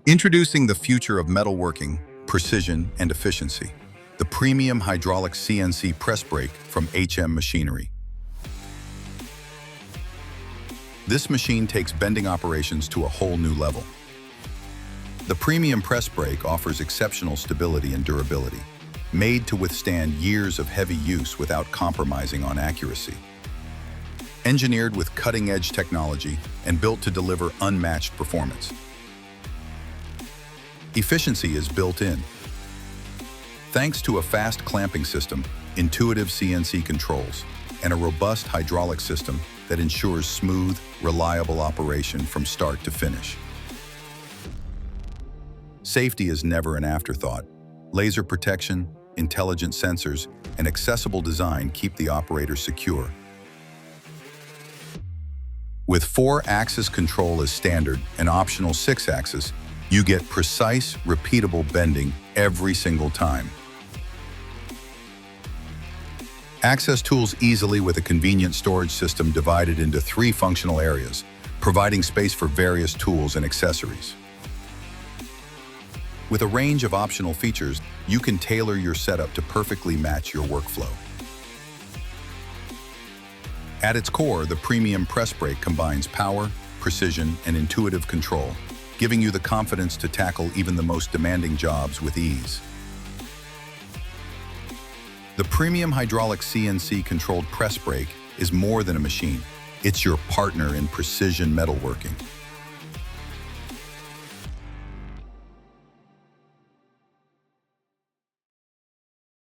Introducing the future of metalworking, precision, and efficiency. The premium hydraulic CNC press brake from HM Machinery. This machine takes bending operations to a whole new level. The premium press brake offers exceptional stability and durability, made to withstand years of heavy use without compromising on accuracy. Engineered with cutting-edge technology and built to deliver unmatched performance. Efficiency is built in. Thanks to a fast clamping system, intuitive CNC controls, and a robust hydraulic system that ensures smooth, reliable operation from start to finish. Safety is never an afterthought. Laser protection, intelligent sensors, and accessible design keep the operator secure. With 4-axis control as standard and optional 6-axis, you get precise, repeatable bending every single time. Access tools easily with a convenient storage system divided into 3 functional areas, providing space for various tools and accessories. With a range of optional features, you can tailor your setup to perfectly match your workflow. At its core, the premium press brake combines power, precision, and intuitive control, giving you the confidence to tackle even the most demanding jobs with ease. The premium hydraulic CNC-controlled press brake is more than a machine. It's your partner in precision metalworking.